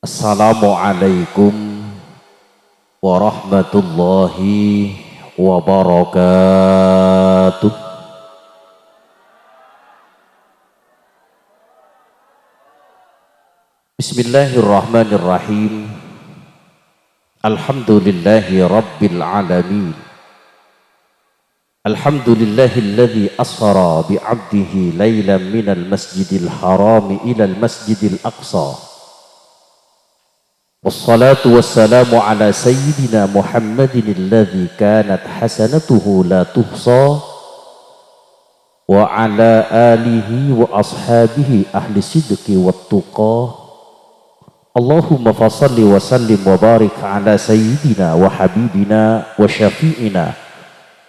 Assalamualaikum warahmatullahi wabarakatuh. Bismillahirrahmanirrahim. Alhamdulillahi rabbil alamin. Alhamdulillahilladzi asra bi'abdihi laylan minal masjidil harami ilal masjidil aqsa. Wassalatu wassalamu ala sayyidina Muhammadin alladhi kanat hasanatuhu la tuhsa wa ala alihi wa ashabihi ahli sidqi wat tuqa. Allahumma fasalli wa sallim wa barik ala sayyidina wa habibina wa syafi'ina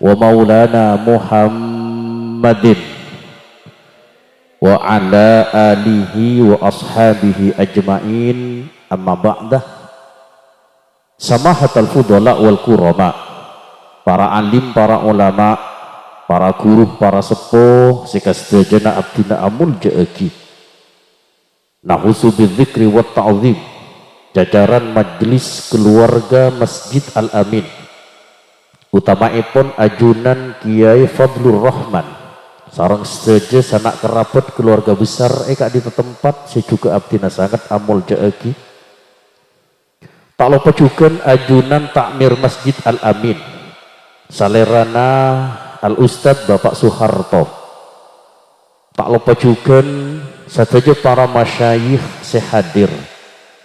wa maulana Muhammadin wa ala alihi wa ashabihi ajma'in. Amma ba'dah. Samahatul fudala wal kurama, para alim, para ulama, para guru, para sepuh sikasdajana abdina amul jaeki nahusu bidzikri wat ta'zim, jajaran majelis keluarga Masjid Al-Amin, utamaipun ajunan Kiai Fadlur Rahman sareng sedaja sanak kerabat keluarga besar eka di tempat saya juga abdina sangat amul jaeki. Tak lupa juga ajunan takmir Masjid Al-Amin salerana Al-Ustadz Bapak Soeharto. Tak lupa juga saja para masyayikh sehadir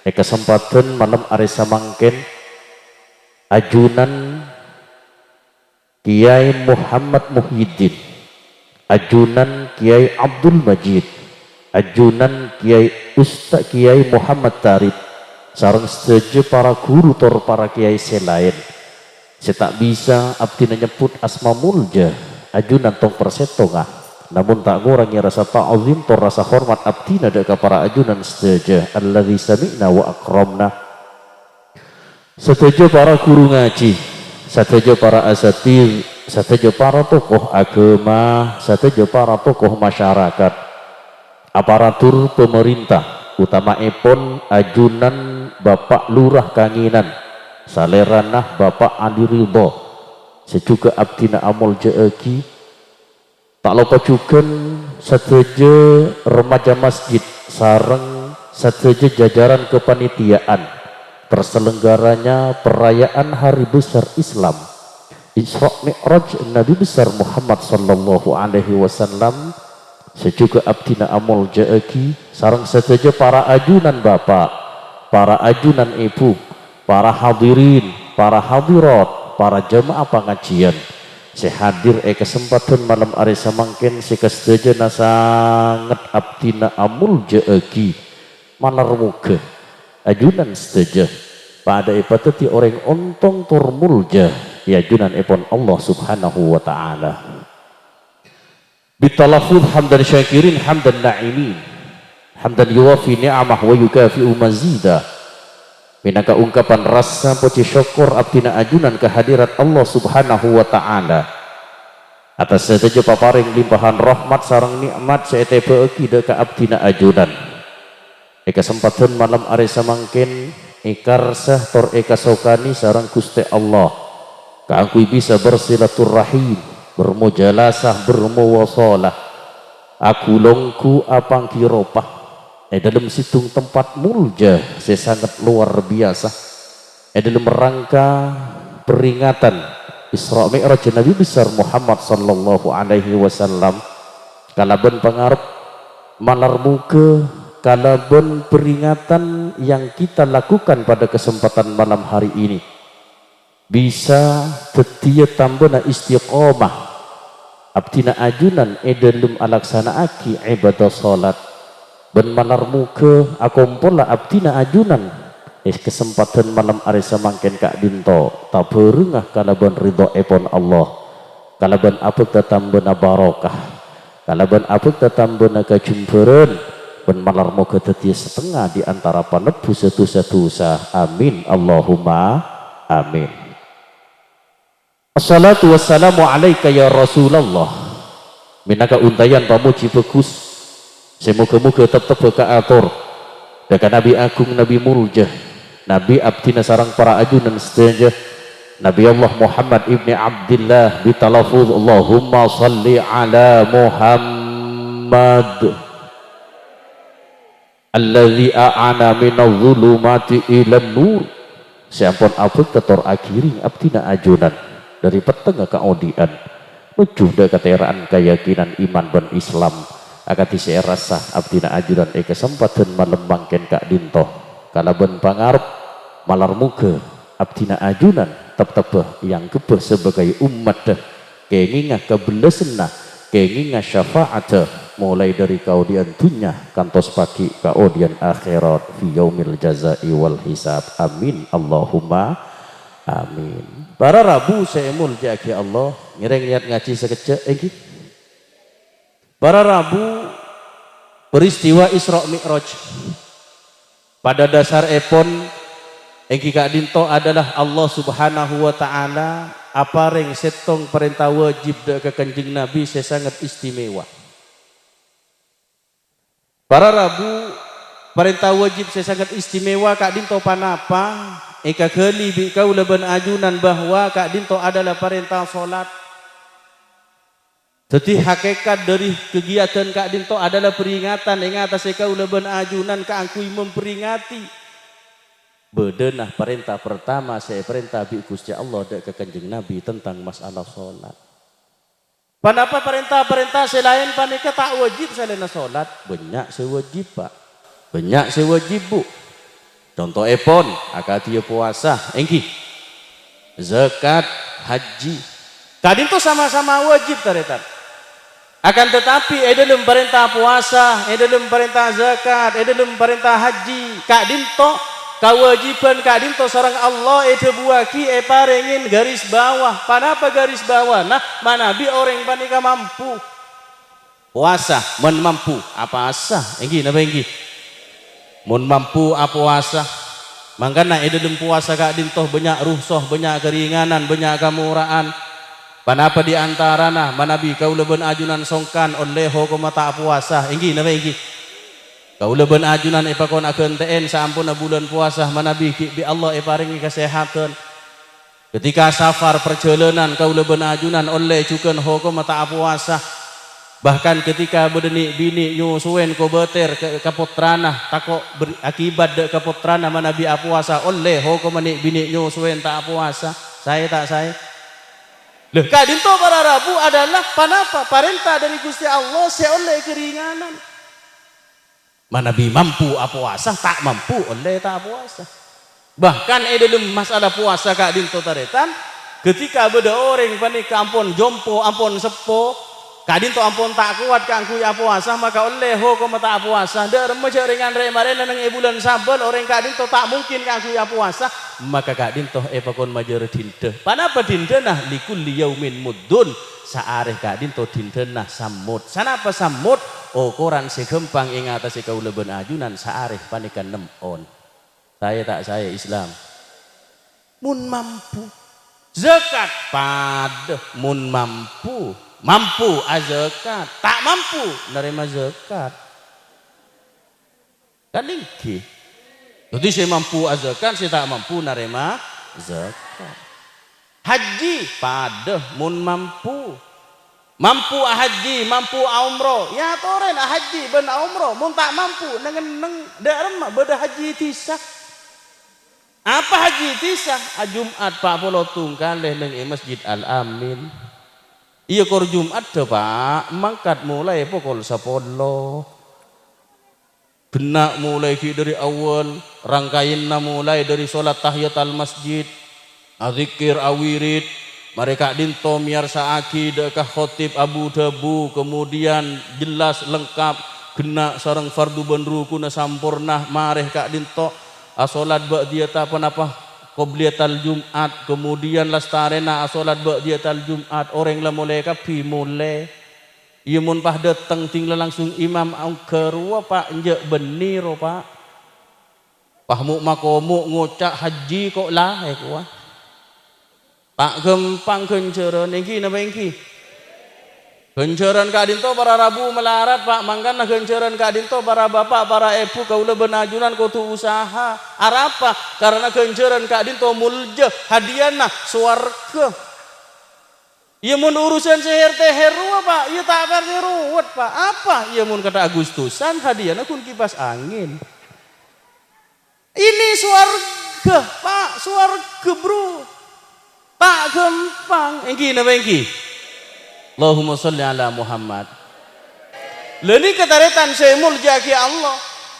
kesempatan malam hari samangken ajunan Kiai Muhammad Muhyiddin, ajunan Kiai Abdul Majid, ajunan Kiai Ustadz Kiai Muhammad Tarib sareng setuju para guru tor para kiai selain. Saya tak bisa abdina nyebut asma mulja ajunan tong persetongah, namun tak ngurangi rasa ta'zim tor rasa hormat abdina deka para ajunan setuju alladzi sami'na wa akramna. Setuju para guru ngaji, setuju para asatir, setuju para tokoh agama, setuju para tokoh masyarakat, aparatur pemerintah, utamaipun ajunan Bapak Lurah Kanginan saleranah Bapak Andi Ridho sejuga abdina amul jaeki. Tak lupa juga setuju remaja masjid sareng setuju jajaran kepanitiaan terselenggaranya perayaan hari besar Islam Isra Mi'raj Nabi besar Muhammad sallallahu alaihi wasallam sejuga abdina amul jaeki sareng setuju para ajunan bapak, para ajunan ibu, para hadirin, para hadirat, para jamaah pengajian sehadir kesempatan malam hari samangken sikasdajana sangat abdina amul jaeki malar muga ajunan setuju pada ipatati orang ontong tur mulja ya ajunan ipon Allah subhanahu wa ta'ala. Bitalafudz hamdan syakirin hamdan na'imin hamdan yuwafi ni'amah wa yukafi'u mazida. Minaka ungkapan rasa puji syukur abdina ajunan kehadirat Allah subhanahu wa ta'ala atas setuju paparing limpahan rahmat sarang nikmat seetebe eki deka abdina ajunan. Kesempatan malam are samangken ikarsah tor eka sokani sarang Gusti Allah kangkui bisa bersilaturrahim, bermujalasah, bermuwasalah aku longku apang kiropah dalam situng tempat mulja saya sangat luar biasa dalam rangka peringatan Isra Mi'raj Nabi besar Muhammad sallallahu alaihi wasallam kalaban pangarep malar muka kalaban peringatan yang kita lakukan pada kesempatan malam hari ini bisa tetia tambana istiqomah abdina ajunan dalam alaksanaaki ibadah salat ben malar muka akompola abdina ajunan kesempatan malam hari samangken kak dinto taberengah kalaban ridho epon Allah kalaban apek tatambana barokah kalaban apek tatambana kajumperan ben malar muka tetia setengah di antara panebu satu-satusa. Amin Allahumma amin. Assalatu wassalamu alaika ya Rasulullah. Minaka untayan pamuji bagus. Semoga-moga tetap kaatur Daka Nabi Agung Nabi Muljah Nabi abdina sarang para ajunan sedaja Nabi Allah Muhammad ibni Abdillah bitalafuz Allahumma salli ala Muhammad alladzi a'ana minadh dhulumati ilan nur. Sampun abdi tetor akhiring abdina ajunan dari petengah kaodian menuju da keteraan keyakinan iman dan Islam akati saya rasa abdina ajunan kesempatan malam mangken kak dinto kalaban pangarep malar muka abdina ajunan tetap yang kebeh sebagai umat kenginga kebelesna kenginga syafaat mulai dari kaudian dunya kantos pagi kaudian akhirat fi yaumil jazai wal hisab. Amin Allahumma amin. Para Rabu saya muljaki Allah ngireng niat ngaji sekejap engki. Para Rabu peristiwa Isra Mi'raj pada dasar epon engki kak dinto adalah Allah Subhanahu wa taala apareng setong perintah wajib ke Kanjeng Nabi saya sangat istimewa. Para Rabu perintah wajib saya sangat istimewa kak dinto panapa eka keli bi kau leban ajunan bahwa kak dinto adalah perintah solat. Jadi hakikat dari kegiatan kak dinto adalah peringatan yang atas eka leban ajunan kak angkui memperingati. Bedenah perintah pertama saya perintah bi Gusti Allah dek ke Kanjeng Nabi tentang masalah solat. Kenapa perintah-perintah selain panika tak wajib selain solat? Banyak sewajib pak, banyak sewajib bu. Contoh epon, akati puasa, engki, zakat, haji. Kadin tuh sama-sama wajib taretan. Akan tetapi dalam perintah puasa, dalam perintah zakat, dalam perintah haji, kadin tuh kewajiban kadin to sareng Allah buaki parengin garis bawah. Kenapa garis bawah? Nah, manabi orang panika mampu puasa, mun mampu apa asa? Enggi napa enggi? Mun mampu apa puasa? Mangkana dalam puasa kadin to banyak ruhsah, banyak keringanan, banyak kemurahan. Kenapa di antarana manabi kaulaban ajunan songkan oleh hukum mata puasa? Enggi napa enggi? Kaulah ben ajunan ipakon akan TN sampun bulan puasa manabi bi Allah paringi kesehatan. Ketika safar perjalanan kaulah ben ajunan oleh cukan hukum mata puasa. Bahkan ketika bedeni bini nyusuin ko beter ke putrana tako akibat de ke putrana manabi puasa oleh hukum mani bini nyusuin tak puasa. Saya tak saya. Leh kadin to para Rabu adalah panapa perintah dari Gusti Allah saya oleh keringanan. Manabi mampu puasa, tak mampu oleh tak puasa. Bahkan dalam masalah puasa kak dinto taretan, ketika beda orang panika ampun jompo, ampun sepo, kak dinto ampun tak kuat kangku puasa, maka oleh hukum tak puasa. Dar macam ringan remaren nang bulan Saban orang kak dinto tak mungkin kangku puasa, maka kak dinto pakon majer dinte. Panapa dinte nah likulli yaumin muddun. Saareh kak dinto dinte nah samut. Sanapa samut? Ukuran segempang ingat atas kaula ben ajunan saareh panikan 6 on. Saya tak saya Islam. Mun mampu zakat pada mun mampu zakat tak mampu nerima zakat. Kan lingki. Jadi saya mampu zakat saya tak mampu nerima zakat. Haji pada mun mampu haji, mampu umroh. Ya toren haji ben umroh, mun tak mampu neng derem beda haji tisah. Apa haji tisah? Jumat 40 tungkalih neng Masjid Al Amin. Iya kor Jumat deh Pak, mangkat mulai pukul 10. Benak mulai dari awal, rangkaianna mulai dari sholat tahiyatul masjid, azikir awirid. Mereka dinto miarsa aki dekah khotib Abu Dhabu kemudian jelas lengkap kena sarang fardu benru kuna sampurna mareh kak dinto asolat ba'diyata apa qobliyatal Jumat kemudian lastarena asolat ba'diyatal Jumat orang lah mulai kapi mulai iya mun pah dateng tinggal langsung imam angkerwa pak njek beniro pak pahmu makomu ngocak haji kok lah kuah tak gempang kenceran engki napa engki Genceran kadinto para rabu melarat Pak, mangkana genceran kadinto para bapak para ibu kaula benajunan kutu usaha. Arapa? Karena genceran kadinto mulja hadiahna swarga. Ieu mun urusan seher teh herua Pak, ieu tak ber ruwet Pak. Apa? Ieu mun kata Agustusan hadiahna kun kipas angin. Ini swarga Pak, swarga bro. Tak gampang. Engki napa engki? Allahumma sholli ala Muhammad. Leni ketaretan semul jaki Allah.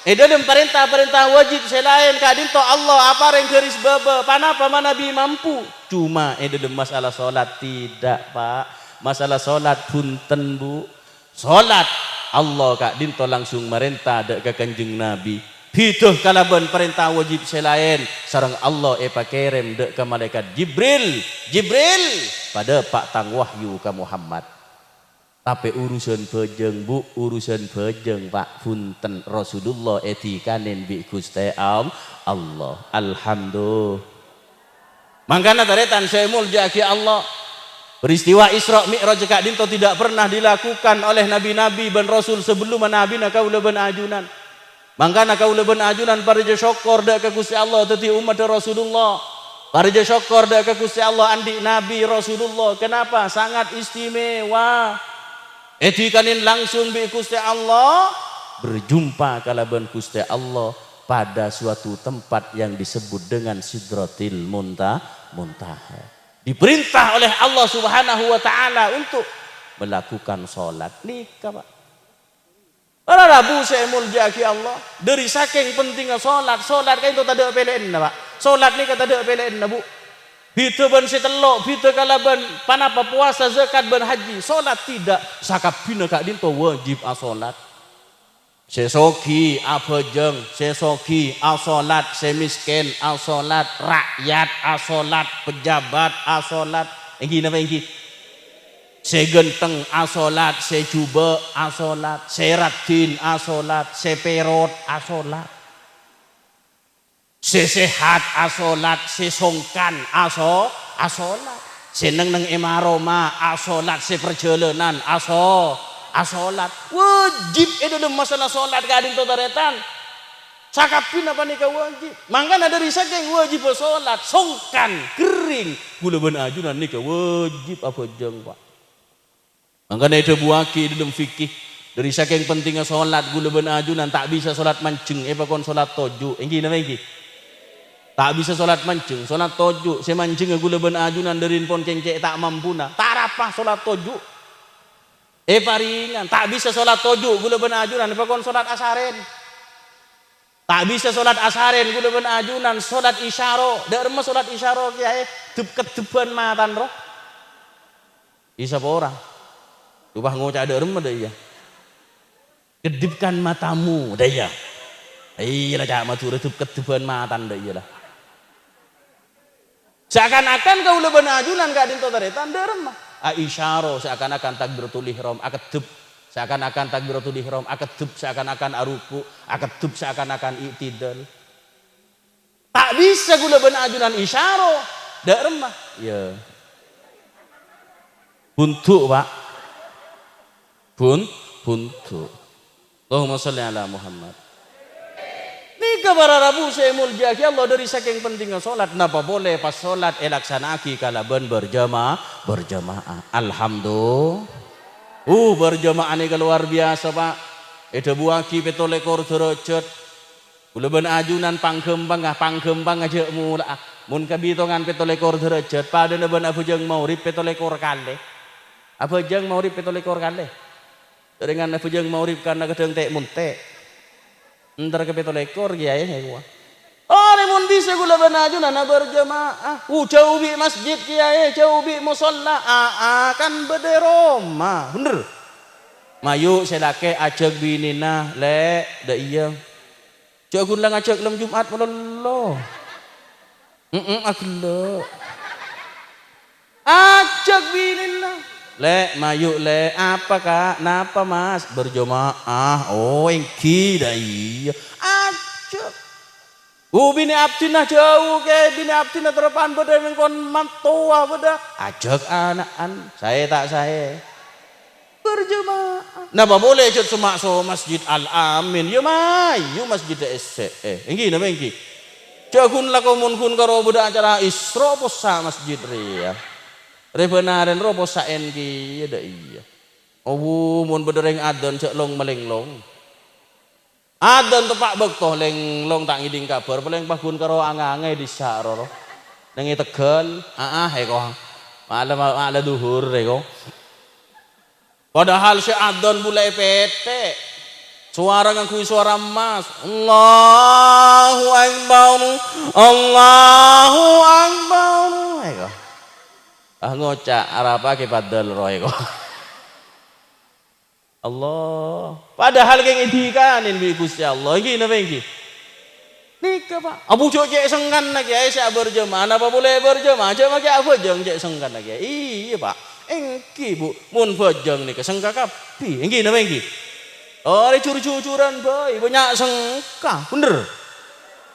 Dalam perintah-perintah wajib selain kadinto Allah apa yang geris baba panapa Nabi mampu. Cuma dalam masalah solat tidak Pak. Masalah solat punten Bu. Solat Allah kadinto langsung merintah dek ke Kanjeng Nabi. Pituh kalaban perintah wajib selain sarang Allah pakerem dek ke malaikat Jibril pada Pak Tang Wahyu ke Muhammad. Tapi urusan pejeng Bu, urusan pejeng Pak punten Rasulullah etikanen bi Gusti Allah. Alhamdulillah. Mangkana taretan semul jaki Allah. Peristiwa Isra Mi'raj kadinto tidak pernah dilakukan oleh nabi-nabi dan rasul sebelum nabi kaula ben ajunan. Mangkana kaula ben ajunan parija syukur dak ka Gusti Allah teti umat Rasulullah. Parija syukur dak ka Gusti Allah andi Nabi Rasulullah. Kenapa? Sangat istimewa. Etikanin langsung bi Gusti Allah berjumpa kalaban Gusti Allah pada suatu tempat yang disebut dengan Sidratil Muntaha. Diperintah oleh Allah Subhanahu wa taala untuk melakukan salat nikah Pak. Para rabu semul jaki Allah dari saking pentingnya solat kan itu tak ada pelein Pak. Solat ni kata ada pelein Bu. Bita ban setelok, bita kalaban panapa puasa zakat ban haji. Solat tidak sakapina kak dinto wajib asolat. Sesoki apejeng, sesoki asolat, semiskin asolat, rakyat asolat, pejabat asolat. Engki napa engki? Segenteng asolat, sejuba asolat, seratin asolat, seperot asolat, sesehat asolat, sesongkan asolat, seneng emaroma asolat, seperjalanan asolat. Wajib dalam masalah solat kadin totaretan. Sakapin apa nikah wajib. Mangkana dari saking wajib solat, songkan, kering. Gula ben ajunan nikah wajib apa jeng Pak. Mangkana itu buaki dalam fikih dari saking pentingnya solat gula ben ajunan tak bisa solat mancing kon solat toju engki napa engki tak bisa solat mancing solat toju se mancing gula ben ajunan dari pon cengcek tak mampuna tak rapah solat toju paringan tak bisa solat toju gula ben ajunan kon solat asaren tak bisa solat asaren gula ben ajunan solat isyaro da remeh solat isyaro kiai kedeban matan roh isa orang Ubah ngocak ada remah dah ya. Kedipkan matamu dah ya. Iyalah cak matu redup kedepan matan dah iyalah. Seakan-akan kau leben ajunan kadin totaretan dah remah. Aisyaro seakan-akan takbiratul ihram akedep. Seakan-akan takbiratul ihram akedep seakan-akan aruku akedep seakan-akan i'tidal. Tak bisa kau leben ajunan isyaro dah remah. Ya. Buntu Pak. Buntu. Allahumma sholli ala Muhammad. Nika para rabu semul jaki Allah dari saking pentingnya solat. Napa boleh pas solat elaksanaki kalaban berjamaah. Alhamdulillah. Berjamaah ini luar biasa Pak. Itu buaki petolekor derajat. Kulaban ajunan panggembang aja mula. Mun kabitongan petolekor derajat. Pada naban afujang maurib petolekor kali. Afujang maurib petolekor kali. Dengan afujang maurib karena gedeng tek munte. Entar ke petolekor kiai gua. Mun bisa gula banajunan berjamaah. Jauh bi masjid kiai, jauh bi musalla. Kan bederoma. Bener. Mayu selake ajak binina le da iya. Jagun lang ajak lam Jumat melolo. Aklo. Ajak binina. Le mayu le apa kak? Napa mas? Berjamaah. Engki dah iya. Ajak. Bini abdinah jauh ke bini abdinah terpan beda mengkon mantua beda. Ajak anak-an. Saya tak saya. berjemaah. Napa boleh cut semak so Masjid Al Amin. Ya mayu Masjid SCE. Engki napa engki? Jagun la komun kun karo budak acara Isra posa Masjid Ria. Rebenaren ro posa engki ya da iya. Oh mun bedereng adzan cek long melenglong. Adzan tepak bektoh lenglong tak ngiding kabar paling pagun karo angange di saroro. Nang Tegal, eko. Maala duhur eko. Padahal si adzan mulai pete. Suara ngakui suara emas. Allahu Akbar. Allahu Akbar. Eko. Ngocak arapa ke padel ro eko. Allah. Padahal keng idikanin bi Gusti Allah. Iki napa iki? Nika Pak. Abu jok cek sengkan lagi ay sak berjemaah. Napa boleh berjemaah? Cek make apa jeng cek sengkan lagi. Iya Pak. Engki Bu, mun bojong nika sengka kapi. Engki napa engki? Oh, cur-cucuran boy, banyak sengka, bener.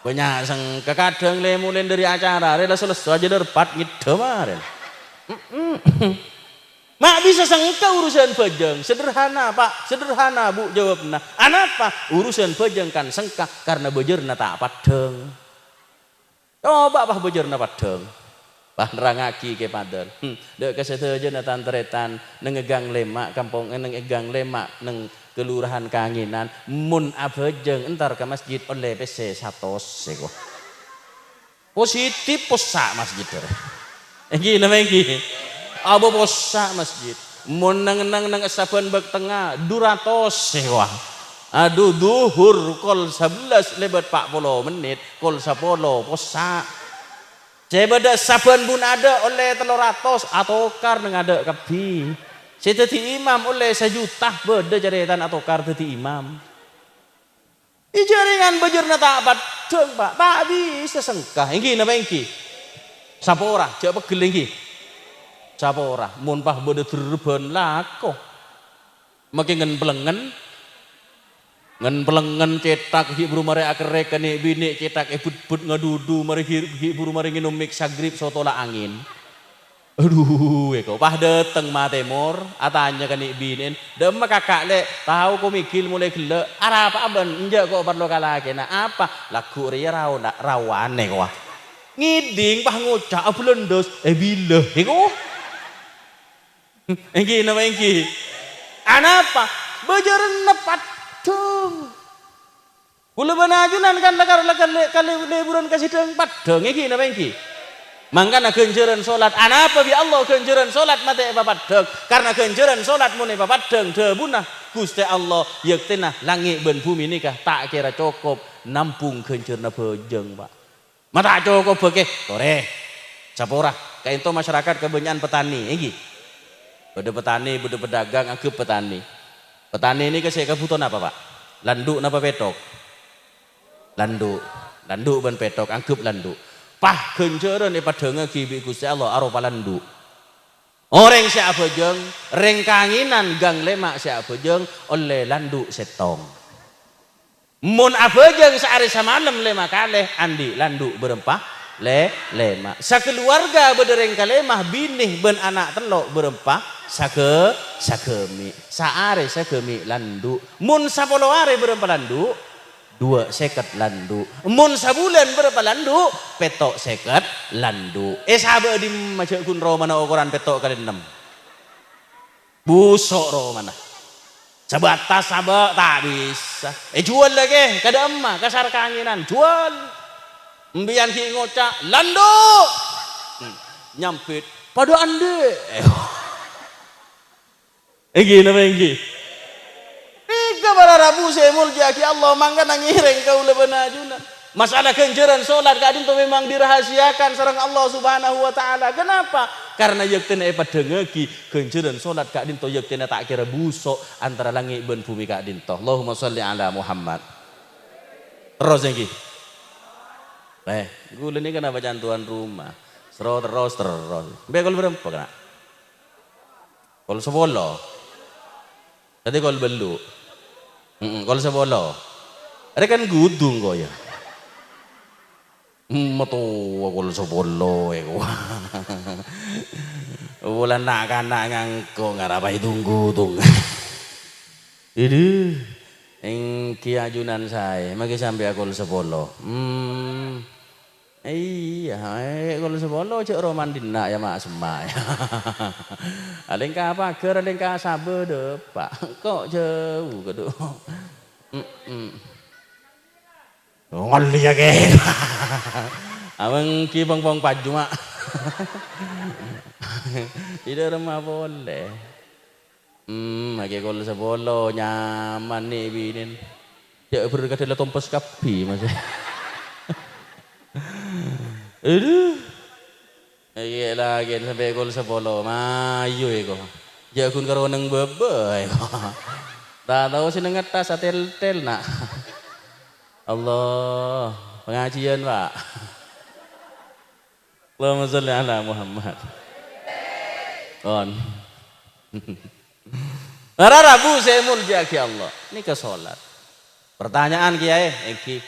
Banyak sengka kadang le mulai dari acara, rela selesai aja derpat gitu maren. Mak bisa sengka urusan bojong, sederhana Pak, sederhana Bu jawabna. Anapa? Urusan bojong kan sengka karena bojorna tak padeng. Coba Pak bojorna padeng. Bah nerangaki ke padel. Dek kesetejen tanteretan nengegang lemak kampung nengegang lemak neng kelurahan Kanginan mun abejeng entar ke masjid oleh PC 100 seko. Positif posa masjid. Engki napa engki? Abo posa masjid. Mun nang saben bek tengah 200 sewa. Aduh duhur kol 11 lebat 40 menit kol 10 posa. Sebeda saban pun ada oleh 300 atau kar neng ada kapi. Saya tadi imam oleh 1 juta beda jaretan atau kar tadi imam. Ijaringan bajurna tak padeng Pak. Tak bisa sengkah. Engki napa engki? Sapora, coba pegel engki. Sapora, mun pah beda derben lako. Makin pelengen. Ngan pelengan cetak hibru mare akere kene bini cetak but ngadudu mare hibru mare nginum mik sagrib sotola angin. Aduh eko pah deteng matemor atanya kene binin dem kakak le tahu ko mikil mulai gele ara apa aban enjak kok perlu kalake nah apa lagu ria rawane kok ngiding pah ngocak ablendos bileh eko engki napa engki anapa bejeren nepat Kula banajunan kan kali liburan kasih deng padeng iki napa iki? Mangkana genjeran salat anapa bi Allah genjeran salat mate papadeng karena genjeran salat mune papadeng debunah Gusti Allah yektena langit ben bumi nikah tak kira cukup nampung genjerna bejeng Pak. Mata cukup beke tore sapora kaento masyarakat kebanyakan petani iki. Bede petani, bede pedagang, anggap petani. Petani ini saya kebutuhan apa Pak? Landuk napa petok? Landuk ban petok, anggap landuk. Pah genjeran padenge gibi Gusti Allah arupa landuk. Orang sia bojong, reng Kanginan gang lemak sia bojong oleh landuk setong. Mun abojong saari samalam lemak kaleh andi landuk berempah lemak. Sakeluarga bedereng kalemah binih ben anak telok berempah sakemi saare sakemi landu mun 10 are berapa landu 250 landu mun sabulan berapa landu petok 50 landu sabe di macam kun ro mana ukuran petok kali 6 busok ro mana sebatas sabe tak bisa jual lagi kada emak kasar Kanginan jual mbian ki ngocak landu nyampit pada ande Egi napa egi? Ika para rabu semul jaki Allah mangga nangireng kau lebenajunan. Masalah kenjeran solat kadin tu memang dirahasiakan sareng Allah Subhanahu wa taala. Kenapa? Karena yektena padengegi kenjeran solat kadin tu yektena tak kira busuk antara langit ben bumi kadin tu. Allahumma sholli ala Muhammad. Terus egi. Gula ni kenapa jantuan rumah? Terus. Bekol berapa kena? Kol 10. Tadi kol belu, kol 10. Ada kan gudung kok ya. Mato kol 10 eko. Bulan nak kanak ngangko ngarapai tunggu tunggu. Itu yang kiajunan saya, magi sampai aku sepolo. Iya, kalau sepolo cek roman dina ya mak semak ya. Alengka apa ker alengka sabe deh pak. Kok jauh kedu. Ngoli ya ke. Abang ki bang paju mak. Tidak remah boleh. Lagi kalau sebolo nyaman nih binin. Ya berkata lah tompas kapi masih. Aduh. Iya lagi sampai kalau sebolo mayu eko. Ya kun karo neng bebe eko. Tak tahu sih nengat tas tel nak. Allah pengajian pak. Allahumma sholli ala Muhammad. On. Hari Rabu saya mulia ki Allah. Ini ke sholat. Pertanyaan kiai, Eki.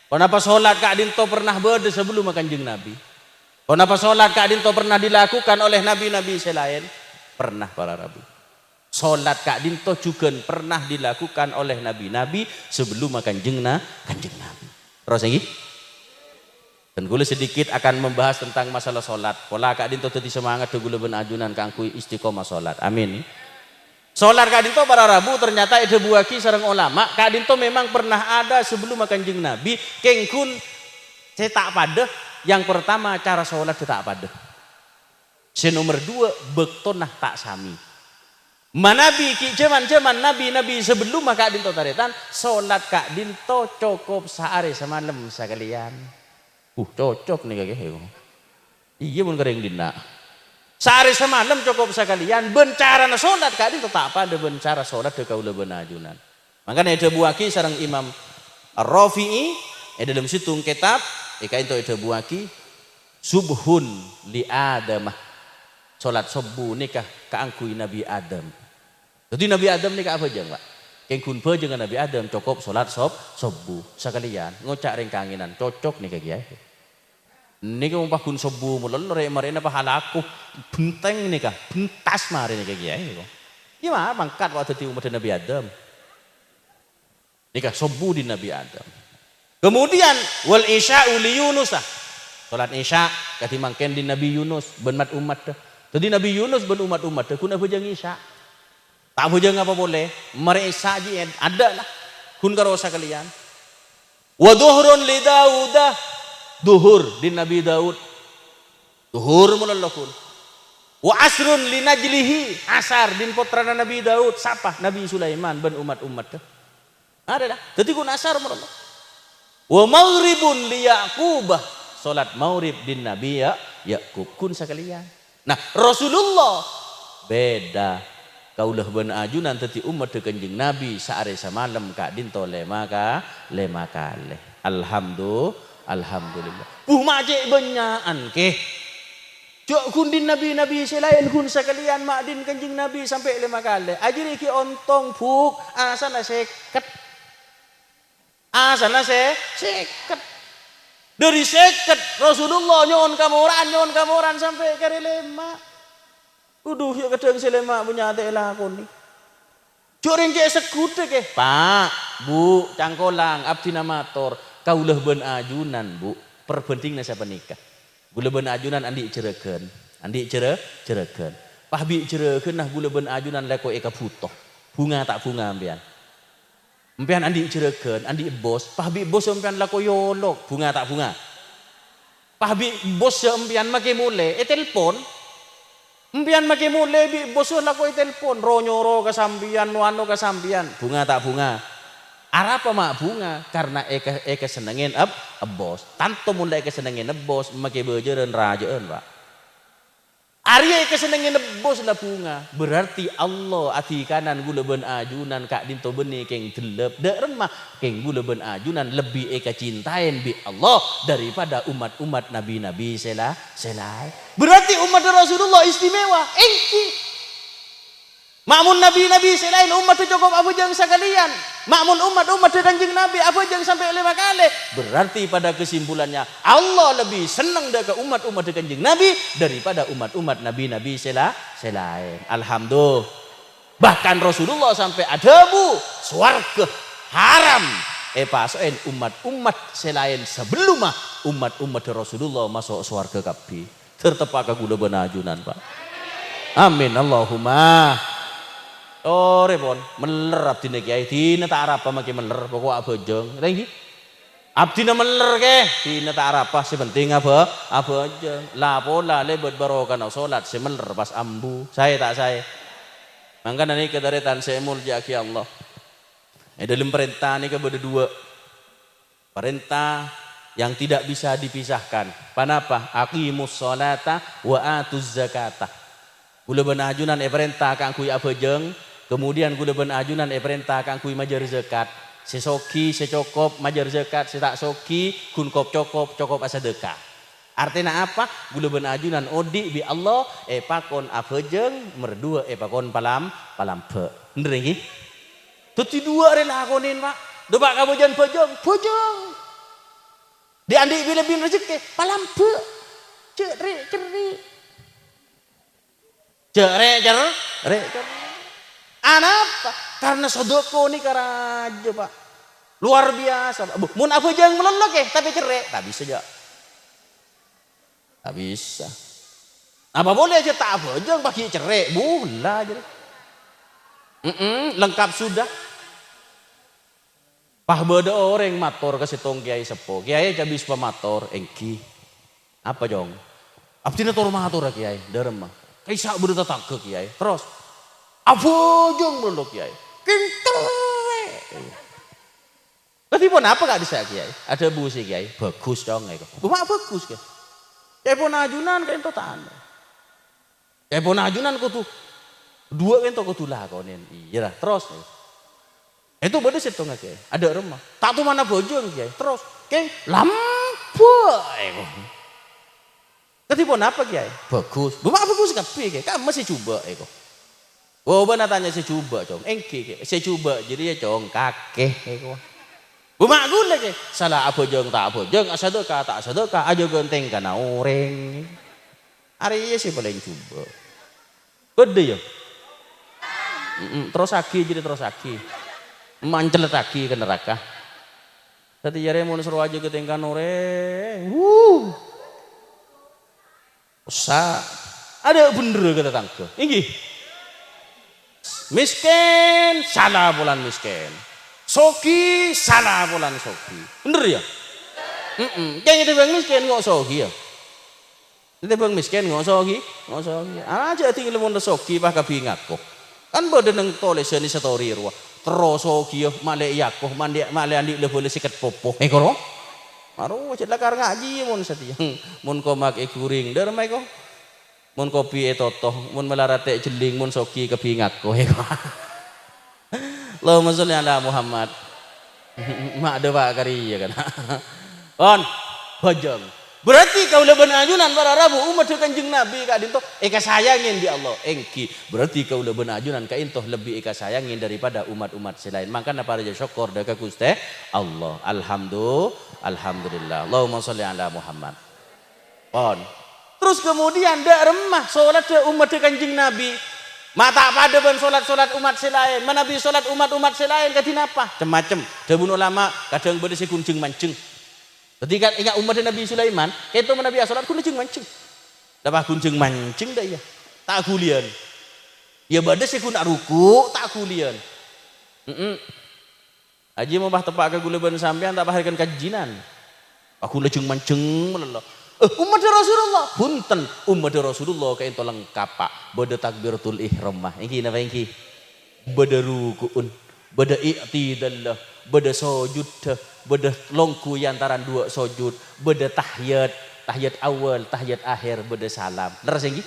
Kenapa sholat Kak Dinto pernah berde sebelum Kanjeng Nabi? Kenapa sholat Kak Dinto pernah dilakukan oleh nabi-nabi selain? Pernah para Rabu. Sholat Kak Dinto juga pernah dilakukan oleh nabi-nabi sebelum Kanjeng Nabi. Terus lagi? Dan gue sedikit akan membahas tentang masalah sholat. Pola Kak Dinto tadi semangat tuh gue ajunan kangku istiqomah sholat. Amin. Sholat Kak Dinto para Rabu ternyata ada buaki sareng ulama. Kak Dinto memang pernah ada sebelum Kanjeng Nabi. Kengkun cetak pada. Yang pertama cara sholat cetak pada. Nomor 2 bektonah tak sami. Manabi zaman nabi sebelum Kak Dinto taretan sholat Kak Dinto cukup sehari semalam sekalian. Cocok nih kakek. Iya pun kering dina. Sehari semalam cukup sekalian. Bencara sholat Kak Dinto tak pada bencara sholat dekau leben ajunan. Makanya ada buaki sarang Imam Ar-Rafi'i dalam situng kitab ika itu ada buaki subhun li Adamah. Sholat subuh nikah kaangkui Nabi Adam. Jadi Nabi Adam nikah apa aja Pak? Kengkun dengan Nabi Adam cukup sholat subuh sekalian ngocak rengkanginan cocok nih kakek. Ini kau pahun subuh mulai lore marina pahalaku benteng nih kah bentas mari nih kakek. Gimana mangkat waktu itu umat Nabi Adam. Nikah subuh di Nabi Adam. Kemudian wal isya uli Yunus ah. Salat isya katimangken di Nabi Yunus ben mat umat dah. Jadi Nabi Yunus ben umat dah kun bujang isya. Tak bujang apa boleh? Mari isya ji ada lah. Kun karo sekalian. Wa dhuhrun li Daudah. Duhur di Nabi Daud. Duhur mulalakun. Wa asrun li Najlihi. Asar din putrana Nabi Daud. Siapa? Nabi Sulaiman ben umat dah. Ada dah. Jadi kun asar mulalak. Wa maghribun li Yaqubah. Salat maghrib din Nabi Yaqub kun sekalian. Nah, Rasulullah beda. Kaulah ben ajunan teti umat de Kanjeng Nabi saare samalam Kak Dinto lema kali. Alhamdulillah. Majek benyaan ke. Jok kun din nabi selain kun sekalian mak din Kanjeng Nabi sampai 5 kali. Ajiri ki ontong buk asana seket. Dari seket Rasulullah nyon kamoran sampai kari 5. Uduh ya kadang selema punya ate lakon ni. Jok rengke sekute ke. Pak, Bu, cangkolang abdi namator. Kaulah ben ajunan Bu, perbentingna siapa nikah. Gula ben ajunan andi cereken. Pahbi cereken nah gula ben ajunan leko eka butoh. Bunga tak bunga ampian. Ampian andi cereken, andi bos. Pahbi bos ampian leko yolok, bunga tak bunga. Pahbi bos ampian make mule, telepon. Ampian make mule bi bos leko telepon, ronyoro kasambian, nuano kasambian, bunga tak bunga. Arapa mak bunga karena eka senengin bos. Tanto mula eka senengin bos make bejeran rajaan Pak. Arya eka senengin bos lah bunga. Berarti Allah ati kanan gula ben ajunan Kak Dinto beni keng delep dek remah keng gula ben ajunan lebih eka cintain bi Allah daripada umat-umat nabi-nabi selai. Berarti umat Rasulullah istimewa. Engki. Makmun nabi-nabi selain umat cukup apa jeng sekalian. Makmun umat kanjeng Nabi apa jeng sampai 5 kali. Berarti pada kesimpulannya Allah lebih senang dengan umat kanjeng Nabi daripada umat nabi-nabi selain. Alhamdulillah. Bahkan Rasulullah sampai adabu swarga haram. Pasoen umat selain sebelum umat Rasulullah masuk swarga kabeh. Tertepak kagula benajunan, Pak. Amin Allahumma. Oh repon meler abdine kiai dina tak arapa make meler pokok abojong lagi abdina meler ke dina tak arapa sepenting abojong la pola lebet barokan salat semeler pas ambu saya mangkana ni kedaretan saya mulja ki Allah dalam perintah ni kepada dua perintah yang tidak bisa dipisahkan panapa aqimus sholata wa atuz zakata kula benajunan perintah kang kui abojong. Kemudian gula ben ajunan perintah kang kui majar zakat. Sesoki, secokop majar zakat, setak soki kun kop cokop asadekah. Artinya apa? Gula ben ajunan odi bi Allah pakon afejeng merdua pakon palam pe. Bener nggih? Tuti dua rela akonin, Pak. Dobak kabojan pejeng. Diandi bila bin rezeki palam pe. Ceri. Apa? Karena sodoko ini karaja, Pak. Luar biasa, Pak. Mun apa jangan melolok tapi cerai. Tak bisa aja. Tak bisa. Apa boleh aja tak apa jangan pakai cerai. Bula aja. Lengkap sudah. Pah beda orang mator ke sitong kiai sepo. Kiai habis pemator engki. Apa jong? Abdina tor matur kiai, derem mah. Kaisa beda tak ke kiai. Terus abojong meluk kiai. Kintel. Tapi pun apa gak bisa kiai? Ada busi kiai. Bagus dong eko. Cuma bagus kiai. Kiai pun ajunan kayak itu tanda. Kiai pun ajunan kutu dua kan kutu lakonin. Iya lah. Terus. Itu beda situ nggak kiai? Ada rumah. Tak tuh mana bojong kiai. Terus kiai lampu eko. Tapi pun apa kiai? Bagus. Cuma bagus kapi kiai. Kan masih coba eko. Oh benar tanya saya coba cong, engke saya coba jadi ya cong kakek. Bumak gula ke, salah abojong tak abojong, asadokah tak asadokah, aja genteng kana orang. Hari ini saya paling coba. Gede ya. Terus aki jadi terus aki, mancelet aki ke neraka. Tadi jare mau seru aja genteng kana orang. Usah, ada bener kata tangke, inggi. Miskin, salah bulan miskin. Soki, salah bulan soki. Bener ya? Kayaknya dia bang miskin nggak soki ya. Dia bang miskin nggak soki. Aja tinggal mau soki pak kabingat kok. Kan bodoh neng tulisan di story ruah. Terus soki ya, malek yakoh, malek andi le boleh sikat popo. Koro? Aduh, cedak ngaji mon setia. Mon komak ekuring, dermai kok. Mun kopi totoh, mun melarate jeling, mun soki kebingat ko. Allahumma sholli ala Muhammad. Mak dewa kari ya kan. On, bojong. Berarti kau leben ajunan para rabu umat kanjeng Nabi kak dinto eka sayangin di Allah engki. Berarti kau leben ajunan kak intoh lebih eka sayangin daripada umat-umat selain. Makanya para syukur deka Gusti Allah. Alhamdulillah. Allahumma sholli ala Muhammad. On. Terus kemudian dak remah salat umat kanjeng Nabi. Mata pada ben salat umat selain. Manabi salat umat selain kadin apa? Macam-macam. Dabun ulama kadang bade kunjung mancing. Ketika ingat umat Nabi Sulaiman, itu Nabi salat kunjung mancing. Dapat kunjung mancing dah ya. Tak kulian. Ya bade kun ruku tak kulian. Aji mau bah tepak ke gula ben sampean tak baharikan kajinan. Aku lejeng mancing melelok. Umat Rasulullah punten umat Rasulullah kayak itu lengkap pak beda takbiratul ihram mah ini apa ini beda rukuun beda i'tidallah beda sujud beda longku antaran dua sujud beda tahiyat awal tahiyat akhir beda salam leres ini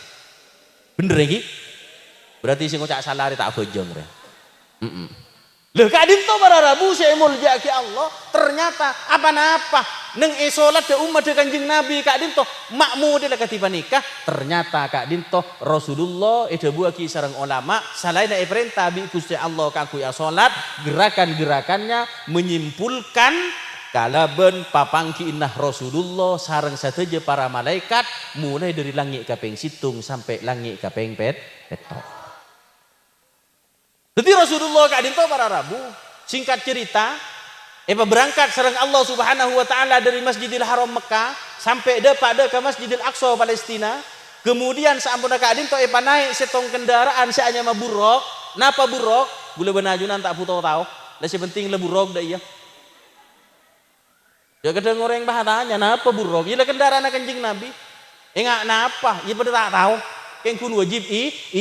bener ini berarti sing ngocak salari tak bojong re lho kadin to para rabu saya mulja ki Allah ternyata apa-apa neng solat de umat de kanjeng Nabi Kak Dinto makmu de katiba nikah ternyata Kak Dinto Rasulullah ede buaki sareng ulama salaina perintah bi Gusti Allah kaku ya solat gerakan-gerakannya menyimpulkan kalaben papangki inah Rasulullah sareng sateja para malaikat mulai dari langit kaping situng sampai langit kaping petok. Jadi Rasulullah Kak Dinto para Rabu singkat cerita berangkat sareng Allah Subhanahu wa taala dari Masjidil Haram Mekah sampai pada ke Masjidil Aqsa Palestina. Kemudian sampun Kak Dinto naik setong kendaraan seanya mah buruk. Napa buruk? Gula benajunan tak puto tahu. Lah penting le buruk dah iya. Ya kadang orang bahatanya napa buruk? Iya kendaraan Kanjeng Nabi. Enggak napa? Iya pada tak tahu. Keng kun wajib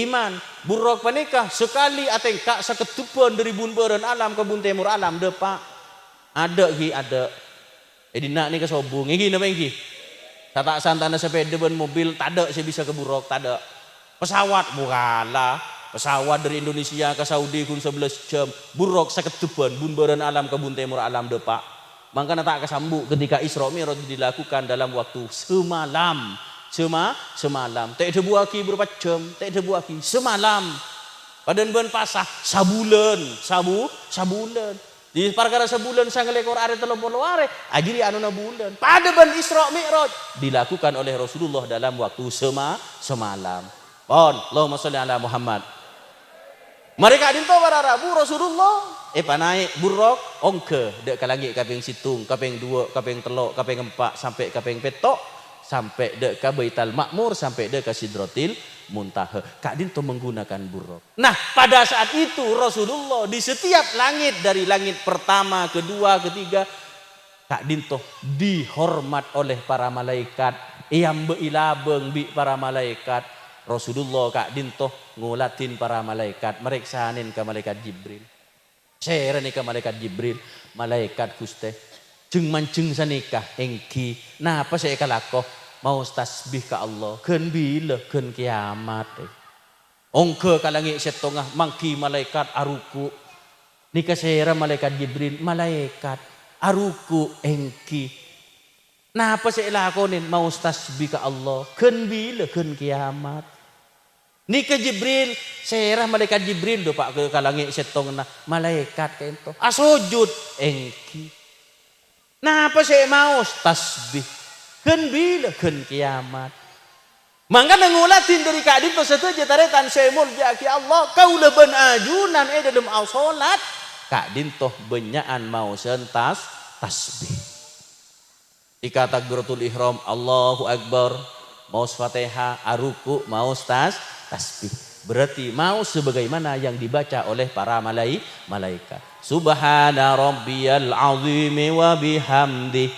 iman buruk panikah sekali atengka saketupan dari bun beren alam ke bun timur alam depak ada nak ni kesobung ini apa ini tak santana sepeda ban mobil tak ada saya bisa ke buruk tak ada pesawat bukalah pesawat dari Indonesia ke Saudi kun 11 jam buruk saketupan bun beren alam ke bun timur alam depak makanya tak kesambuk ketika Isra Mi'raj dilakukan dalam waktu semalam tak ada buaki berapa jam tak ada buaki semalam padan ban pasah sabulan di perkara sebulan sang lekor are 30 are ajiri anuna bulan pada ban Isra Mi'raj dilakukan oleh Rasulullah dalam waktu semalam pon Allahumma sholli ala Muhammad mereka dinto para Rabu Rasulullah naik buruk ongke dek ka langit kaping situng kaping 2 kaping 3 kaping 4 sampai kaping petok sampai dek ke Baitul Makmur sampai dek ke Sidratil Muntaha. Kak Dinto menggunakan buruk. Nah pada saat itu Rasulullah di setiap langit dari langit pertama, kedua, ketiga Kak Dinto dihormat oleh para malaikat. Yang beilabeng bi para malaikat. Rasulullah Kak Dinto ngulatin para malaikat. Meriksanin ke malaikat Jibril. Share nih ke malaikat Jibril. Malaikat Gusti. Jeng manceng sanikah engki. Nah apa saya kalako mau tasbih ke Allah. Ken bila ken kiamat. Ongke kalangit setengah mangki malaikat aruku. Nikah saya malaikat Jibril malaikat aruku engki. Nah apa saya lakonin mau tasbih ke Allah. Ken bila ken kiamat. Nikah Jibril saya malaikat Jibril do pak ke kalangit setengah malaikat kento. Asujud engki. Nah apa saya mau tasbih ken bila ken kiamat mangga ngulatin dari Kak Dinto sateja taretan saya mulja ki Allah kau leben ajunan dalam salat Kak Dinto benyaan mau sentas tasbih ika takbiratul ihram Allahu Akbar mau Fatihah aruku mau tasbih berarti mau sebagaimana yang dibaca oleh para malaikat. Subhana rabbiyal azim wa bihamdi.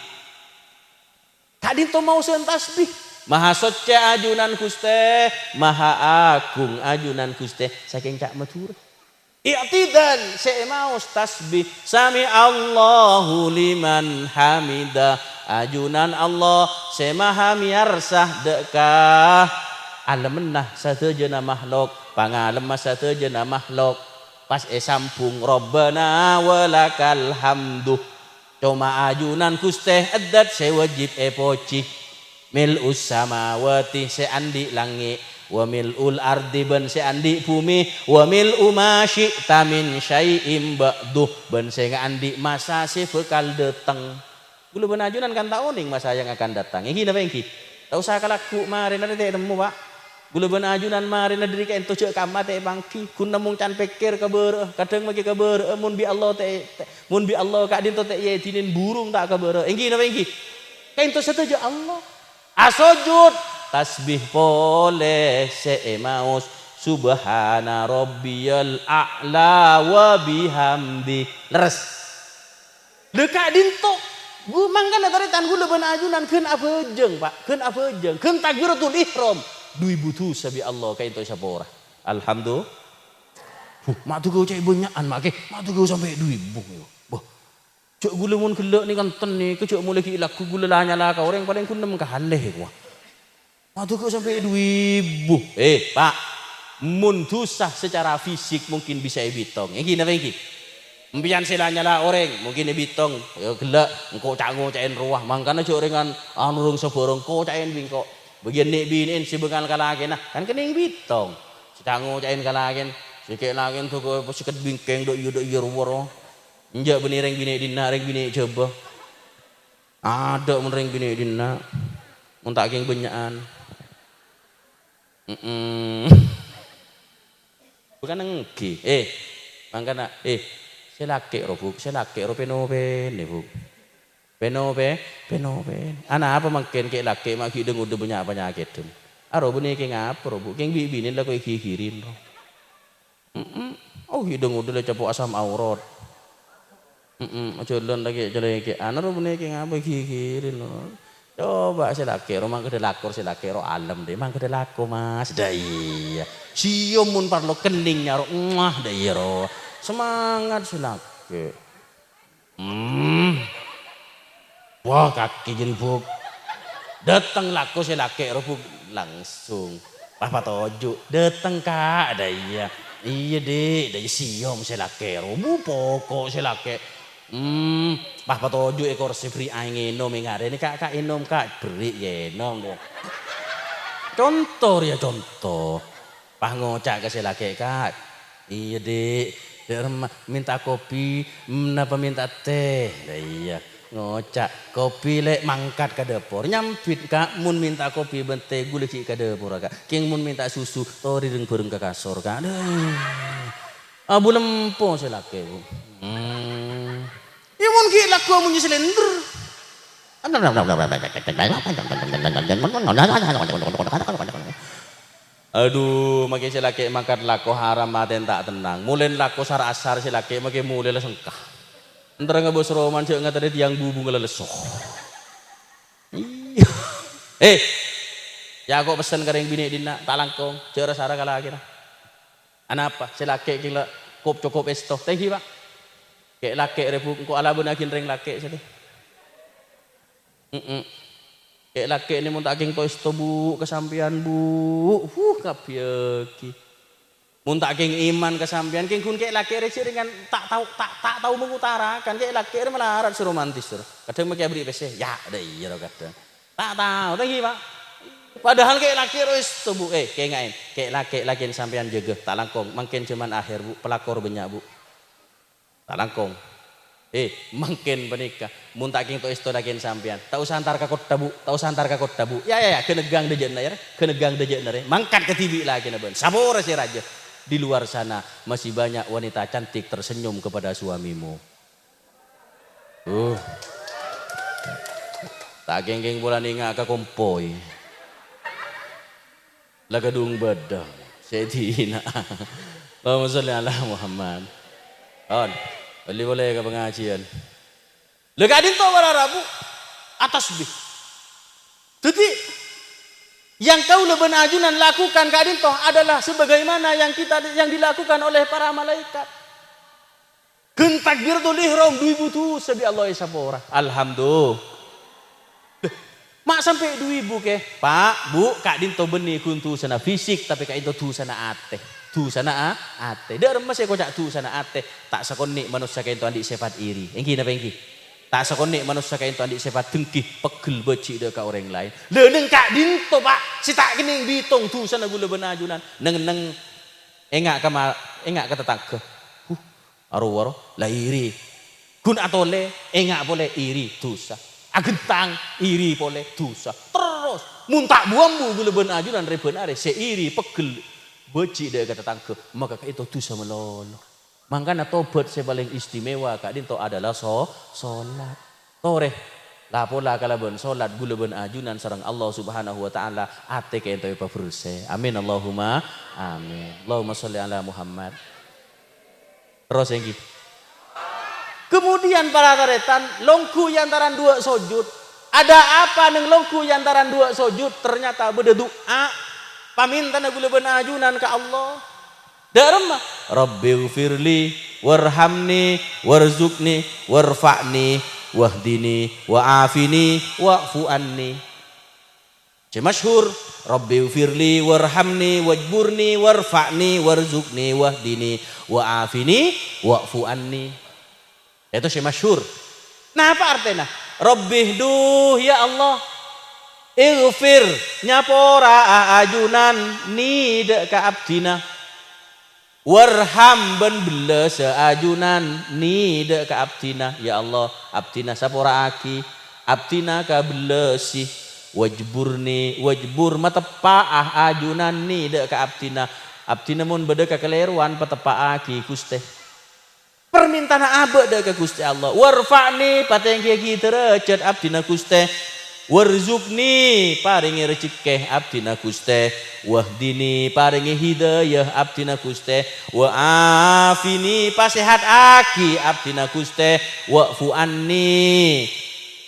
Kak Dinto mau sen tasbih. Maha soce ajunan Gusti, maha agung ajunan Gusti saking cak matur. I'tidal saya mau tasbih. Sami Allahu liman hamida. Ajunan Allah saya maha miarsah dekah. Alemenah satejeuna makhluk pangalemah satejeuna makhluk pas sampung Rabbana walakal hamdu cuma ajunan Gusti edat saya wajib poci mil'us samawati seandi langit wa mil'ul ardi ben seandi bumi wa mil'u ma syi'ta min syai'im ba'du ben saya andi masa sebekal datang gula ben ajunan kan taoning masa yang akan datang ini apa yang tak usah kalaku marin ada temu Pak gula ben ajunan marin diri ka ento ceuk kamat teh bangki kun namung can pikir ka beureuh kadang magi ka beureuh mun bi Allah Kak Dinto teh ye tinin burung tak ka beureuh engki napa engki ka ento sateja Allah asujud tasbih pole seemaus subhana rabbiyal a'la wa bihamdi leres le Kak Dinto gu mangkana taretan gula ben ajunan keun apeujeng Pak keun apeujeng keun takbiratul ihram 2000 sabi Allah kayak itu sapora. Alhamdulillah. Mak tu kau cai banyaan mak ke. Mak tu kau sampai 2000. Bah. Cuk gula mun kelak ni kan ten ni ke cuk mulai ki laku gula lah nyala ka orang paling kunem ka haleh gua. Mak tu kau sampai 2000. Pak. Mun susah secara fisik mungkin bisa ebitong. Yang gini apa yang Mbian silanya lah orang, mungkin bitong, ya gelak, engkau cain ruah, mangkana jorengan anu rung seborong, kau cain bingkok, bagian nek binin si bengal kalagen, nah kan kening bitong, si cain kalagen, si kek lagen tuh kau sikat bingkeng dok iya ruwaro, injak benireng bini dina, reng bini coba, ada menreng bini dina, muntak keng benyaan, bukan engki, mangkana, selake ro penopen nih bu, penopen. Anak apa makin kayak laki mak hidung udah banyak penyakit tuh. Aro benih kayak ngapa ro bu, kayak bibinin lah kau kikirin ro. Oh hidung udah lah capuk asam aurat. Jalan lagi jalan kayak anak ro benih kayak ngapa kikirin ro. Coba selake ro mang kedai lakor selake ro alam deh, mang kedai lako mas dah iya. Siom mun parlo keningnya ro, dah iya ro. Semangat selake. Wah kaki jadi buk. Datang laku selake rebuk langsung. Papa toju. Datang kak ada iya. Iya deh, dari siom selake rebuk pokok selake. Papa toju ekor sifri angin ngare ini kak inom kak beri genom deh. Contoh ya contoh. Pah ngocak ke selake kak. Iya deh. Minta kopi, kenapa minta teh? Nah, iya, ngocak kopi lek mangkat ke dapur, nyampit kak, mun minta kopi bente gule ki ke dapur kak, king mun minta susu, tori deng bareng ke kasur kak, abu lempo selake bu, ya mun ki laku amunnya selender, aduh, makai si laki makan lako haram maten tak tenang. Mulen lako sar asar si laki makai mulai lah sengkah. Ntar ngebos roman cek nggak tadi tiang bubu ngelelesoh. Ya aku pesen kering bini dina tak langkong. Cera sara kalah kira. Anak apa? Si laki kira kop cukup esto. Thank you pak. Kayak laki rebu kok ala benakin ring laki sini. Kayak laki ini mun tak king tois to bu kesampian bu, kapieki. Mun tak king iman kesampian king kun kayak laki reci dengan tak tahu mengutarakan kayak laki ini melarat seromantis tuh. Kadang mereka beri pese, ya ada iya kadang. Tak tahu, thank you pak. Padahal kayak laki rois to bu, kayak ngain, kayak laki sampean jaga, tak langkong, mungkin cuman akhir bu, pelakor banyak bu, tak langkong. Mungkin menikah muntaking to isto lakin sampean tau santar ka kota bu ya kenegang dejen na ya kenegang dejen na mangkat ke TV lagi na ben sabora si raja di luar sana masih banyak wanita cantik tersenyum kepada suamimu tak geng bulan inga ka kompoi lagadung badang sedina Allahumma sholli ala Muhammad on boleh ke pengajian. Legadin to Rabu atas bih. Jadi yang kau leben ajunan lakukan kadin toh adalah sebagaimana yang dilakukan oleh para malaikat. Gentakbiratul ihram 2000 sebi Allah sabora. Alhamdulillah. Mak sampai 2000 ke. Pak, Bu, kak din to benih kuntu sana fisik tapi kak itu tu sana ate. Tu sana ate. Dar masih kocak tu sana ate. Tak sakonni manusia kain tu andi sifat iri. Engki napa engki? Tak sakonni manusia kain tu andi sifat dengki pegel beci dek ka orang lain. Leuneng kak dinto pak. Si tak kening bitung tu sana gula benajunan. Neng engak ka tetangga. Aro la iri. Kun atole engak boleh iri dosa. Agentang iri boleh dosa. Terus muntak buambu gula benajunan rebenare seiri pegel beci dia kata tangke maka itu dosa melolo makanya tobat paling istimewa kak dinto adalah sholat tore lapola kalaban sholat gula ben ajunan sareng Allah subhanahu wa ta'ala ate ke ento pafruse amin Allahumma amin Allahumma sholli ala Muhammad terus yang gitu kemudian para taretan longku yantaran dua sujud ada apa neng longku yantaran dua sujud ternyata beda doa pamintan aku leben ajunan ke Allah. Darma Rabbi ghfirli warhamni warzuqni warfa'ni wahdini wa'afini wa'fu anni. Masyhur Rabbi ghfirli warhamni wajburni warfa'ni warzuqni wahdini wa'afini wa'fu anni. Itu si masyhur. Nah apa artinya? Rabbih duh ya Allah. Ighfir nyapora ajunan nida ka abdina. Warham ben bela seajunan nida ka abdina. Ya Allah, abdina sapora aki. Abdina ka belesi. Wajbur matepaah ajunan nida ka abdina. Abdina mun beda ka keleruan patepa aki Gusti. Permintaan abad ke Gusti Allah. Warfa'ni pateng kiai derajat abdina Gusti. Warzuqni paringi rezeki abdina Gusti. Wahdini paringi hidayah abdina Gusti. Wa afini pasehat aki abdina Gusti. Wa'fu anni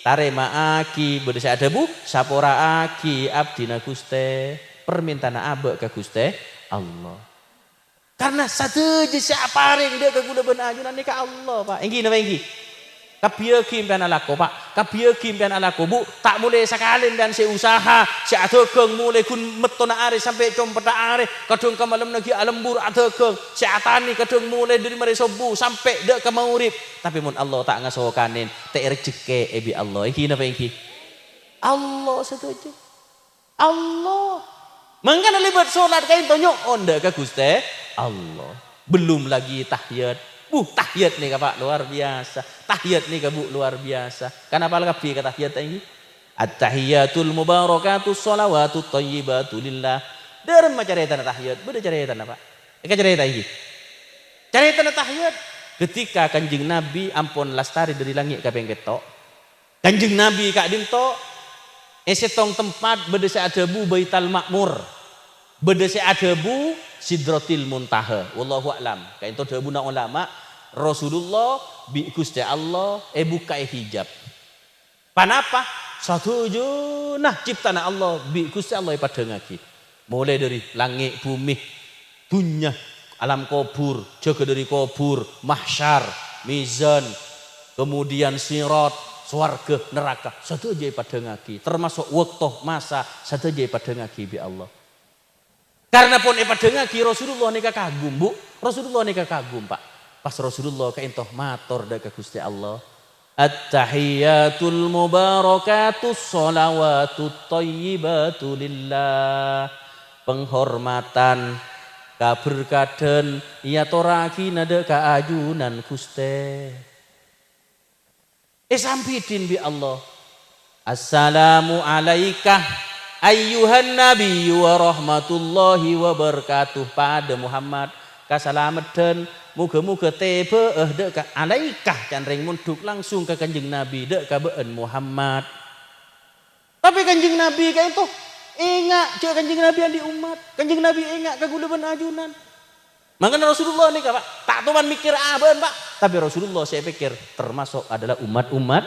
tarema aki bedese ada bu sapora aki abdina Gusti. Permintaan abad ke Gusti Allah. Karena satu je paring dia keguna ben ajunan ni ka Allah Pak. Enggi napa enggi? Kabieu kimpian alako Pak. Kabieu kimpian alako Bu. Tak mulai sakalin dan seusaha. Si adegeng mulai kun metona are sampai competa are. Kadung ka malam lagi alembur adegeng. Si atani kadung mulai dari mari subuh sampai dek ke maurib. Tapi mun Allah tak ngasokanin. Teh rezeki ebi Allah. Enggi napa enggi? Allah satu je. Allah. Mangkana libat solat kain tonyo onda ka Gusti Allah. Belum lagi tahiyat. Tahiyat nih Pak luar biasa. Tahiyat nih Bu luar biasa. Kenapa lagi kata tahiyat ini? At-tahiyatul mubarakatus shalawatut thayyibatu lillah. Derem carita tahiyat, beda carita Pak. Eka carita iki. Carita tahiyat ketika Kanjeng Nabi ampun lastari dari langit ka pengketok. Kanjeng Nabi kak dinto esetong tempat bedese adabu Baitul Makmur. Bedese adabu Sidratil Muntaha. Wallahu a'lam. Ka ento dawuhna ulama Rasulullah bi Gusti Allah buka hijab. Panapa? Satuju nah ciptana Allah bi Gusti Allah padangake. Mulai dari langit, bumi, dunya, alam kubur, jaga dari kubur, mahsyar, mizan, kemudian sirat, swarga, neraka. Satuju padangake. Termasuk waktu masa satuju padangake bi Allah. Karena pun padangake Rasulullah nika kagum Bu. Rasulullah nika kagum Pak. Pas Rasulullah kaentoh matur ka Gusti Allah. At-tahiyatul mubarakatus shalawatut thayyibatu lillah. Penghormatan kaberkaden ya toraki nade ka ajunan Gusti. Sampidin bi Allah. Assalamu alaika ayyuhan nabiyyu wa rahmatullahi wa barakatuh pada Muhammad kasalamedan muga-muga tebe dek ka alaikah canring munduk langsung ke Kanjeng Nabi dek ka beun Muhammad. Tapi Kanjeng Nabi ka itu ingat cek Kanjeng Nabi yang di umat. Kanjeng Nabi ingat ka gula ben ajunan. Makanya Rasulullah nih Pak tak tuman mikir aben Pak, tapi Rasulullah saya pikir termasuk adalah umat-umat.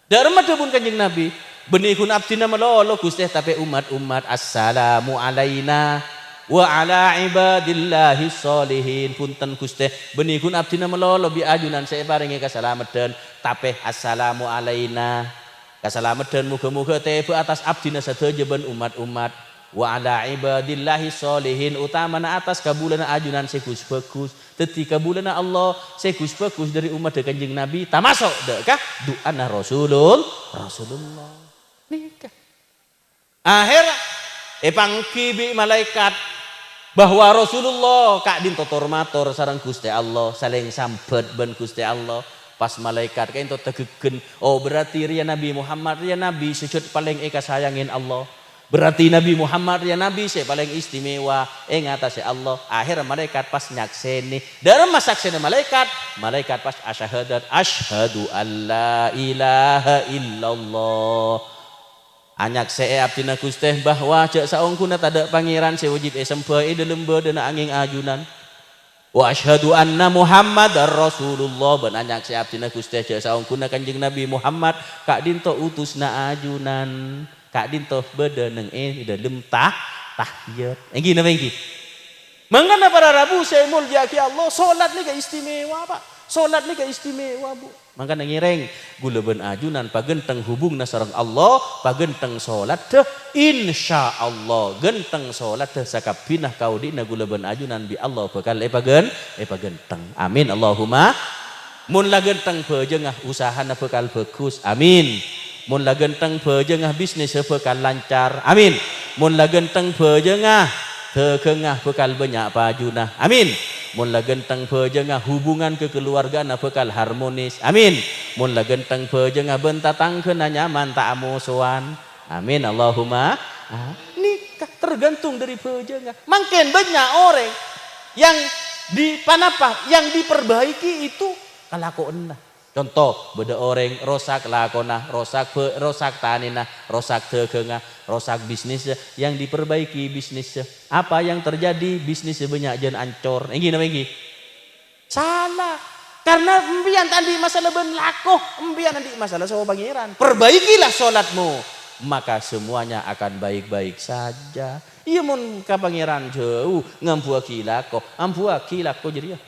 Darma pun Kanjeng Nabi benihun abdina melolo Gusti tapi umat-umat assalamu alaina wa ala ibadillahi sholihin punten Gusti benihun abdina melolo bi ajunan saya paringi kasalameten tapi assalamu alaina kasalameten muga-muga tebe atas abdina sadaya ben umat-umat wa ala ibadillahi sholihin utamana atas kabulana ajunan segus bagus teti kabulana Allah segus bagus dari umat Kanjeng Nabi tamasuk dekah doana Rasulullah nikah. Akhir pangkibi malaikat bahwa Rasulullah kak din totor matur sareng Gusti Allah saling sambet ben Gusti Allah pas malaikat kae ento tegegen oh berarti riya Nabi Muhammad riya Nabi sujud paling eka sayangin Allah. Berarti Nabi Muhammad ya Nabi saya paling istimewa ngatasi Allah. Akhir malaikat pas nyakseni dalam masakseni malaikat pas asyahadat asyhadu alla ilaha illallah anyak see abdina Gusti bahwa cek saungkuna tada pangeran sewajib sembah dalam badana angin ajunan wa asyhadu anna Muhammadar Rasulullah ben anyak see abdina Gusti cek saungkuna Kanjeng Nabi Muhammad kak dinto utusna ajunan kak dinto beda neng dalam tahiyat. Enggi napa enggi? Mangkana para Rabu saya mulyaki Allah salat ni ka istimewa Pak. Salat ni ka istimewa Bu. Mangkana ngireng gula ben ajunan pagenteng hubungna sareng Allah, pagenteng salat teh insyaallah genteng salat teh sakabinah kaudina gula ben ajunan bi Allah bakal pagenteng. Amin Allahumma mun la genteng pejengah usahana bekal bagus amin mun la genteng pejengah bisnis bekal lancar amin mun la genteng pejengah tekengah bekal banyak pajuna amin mun la genteng pejengah hubungan kekeluargaan bekal harmonis amin mun la genteng pejengah bentatang kena nyaman tak musuhan amin Allahumma nikah tergantung dari pejengah makin banyak orang yang yang diperbaiki itu kelakuan. Contoh beda orang rosak lakona, rosak tanina, rosak tegengah, rosak bisnis yang diperbaiki bisnis. Apa yang terjadi bisnis banyak jen ancor. Enggi nama enggi. Salah. Karena empian tadi masalah ben lakoh, empian nanti masalah sama pangeran. Perbaikilah solatmu, maka semuanya akan baik-baik saja. Iya mun ka pangeran jauh ngampuaki lako, ampuaki lako jadi ya.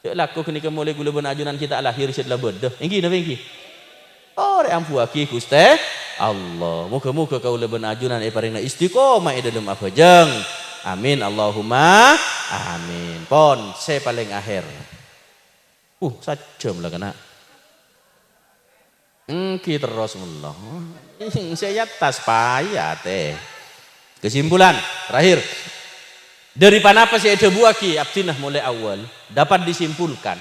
Laku kenika mulai gula benajunan kita lahir setelah bedah. Enggi nama enggi. Ore ampuaki Gusti Allah. Muka-muka kau leben ajunan paringna istiqomah dalam apa jeng. Amin Allahumma amin. Pon saya paling akhir. Sajam lah kena. Engki terus mullah. Saya tas payah teh. Kesimpulan terakhir. Dari panapa saya ada buaki abdinah mulai awal dapat disimpulkan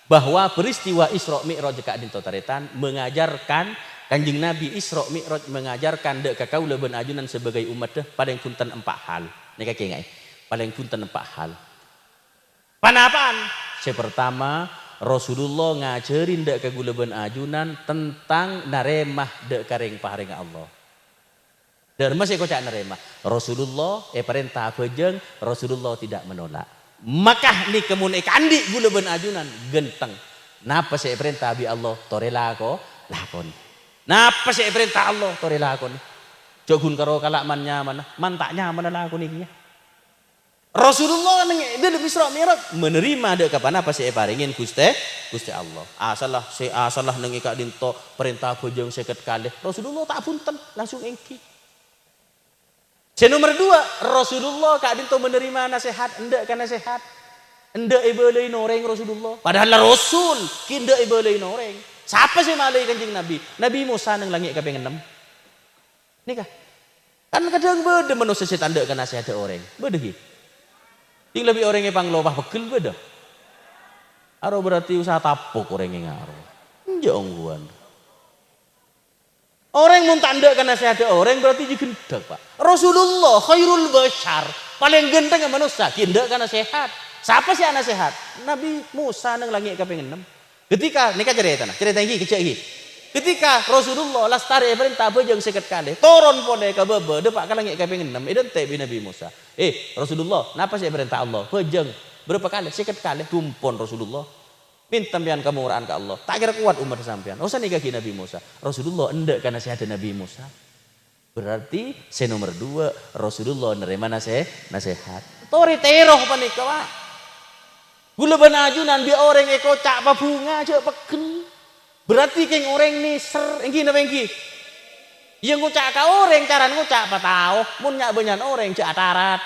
bahwa peristiwa Isra Mi'raj ka dinto taretan mengajarkan Kanjeng Nabi Isra Mi'raj mengajarkan dek kakau leben ajunan sebagai umat deh paling punten 4 hal. Nika kengai. Paling punten 4 hal. Panapaan? Yang pertama Rasulullah ngajarin dek kakau leben ajunan tentang naremah dek kareng paring Allah. Dan masih kocak nerima Rasulullah perintah bejeng Rasulullah tidak menolak maka ni kemun kandi gula ben ajunan genteng napa saya perintah bi Allah torela ko lakon napa saya perintah Allah torela lakon jogun karo kalakman nyaman man tak nyaman lakon iki Rasulullah dalam Isra Mi'raj menerima dek kapan apa saya paringin Gusti Allah asalah nang ika dinto perintah bejeng seket kalih Rasulullah tak punten langsung engki. Nomor 2, Rasulullah kadin to menerima nasihat, endak kan nasihat. Endak ibelei noreng Rasulullah. Padahal Rasul kindak ibelei noreng. Siapa sih malai Kanjeng Nabi? Nabi Musa nang langit kaping 6. Nikah. Kan kadang beda manusia setan endak kan nasihat orang. Beda ki. Yang lebih orangnya panglopah pegel beda. Aro berarti usaha tapuk orangnya ngaro. Jongguan. Orang mun tanda kan nasihat orang berarti digendak Pak. Rasulullah khairul bashar paling genteng manusia kindak kan nasihat. Siapa sih nasihat? Nabi Musa nang langit kaping 6. Ketika nika cerita iki kecek iki. Ketika Rasulullah lastari perintah bejeng seket kali toron pone ka bebe depak ka langit kaping 6 identik bi Nabi Musa. Rasulullah napa sih perintah Allah? Bejeng berapa kali? Seket kali tumpon Rasulullah. Minta pian kemurahan ke Allah. Tak kira kuat umat sampean. Usah nikah Nabi Musa. Rasulullah endak karena nasihat Nabi Musa. Berarti nomor 2 Rasulullah nerima nasihat. Tori teroh panika Pak. Gula benajunan bi orang eko cak bunga aja pegel. Berarti keng orang ni ser engki napa engki? Yang ngucak ka orang caran ngucak apa tahu. Mun nyak banyak orang cak atarat.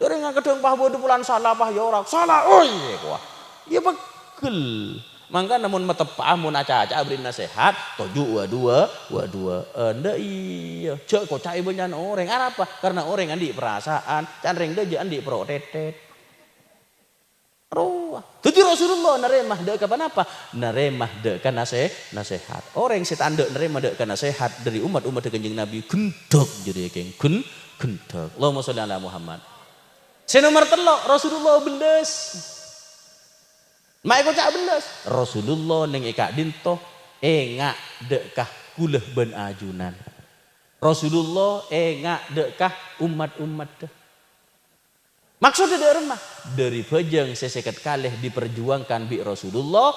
Orang ngkedeng pah bodo pulan salah pah ya orang. Salah oi kuah. Ya pegel. Mangka namun metepah mun aca-aca beri nasihat, toju dua. Ndak iya. Cek kok cai banyak orang. Apa? Karena orang andi perasaan, canreng deje andi protetet. Jadi Rasulullah neremah dek kapan apa? Neremah dek kan nasihat. Orang setan dek neremah dek kan nasihat dari umat-umat Kanjeng Nabi gendok jadi keng gendok. Allahumma sholli ala Muhammad. Nomor 3 Rasulullah bendes. Mak kocak belas Rasulullah neng eka dinto engak dekah kulah ben ajunan. Rasulullah engak dekah umat-umat deh. Maksudnya dari rumah dari bejeng seseket kalih diperjuangkan bi Rasulullah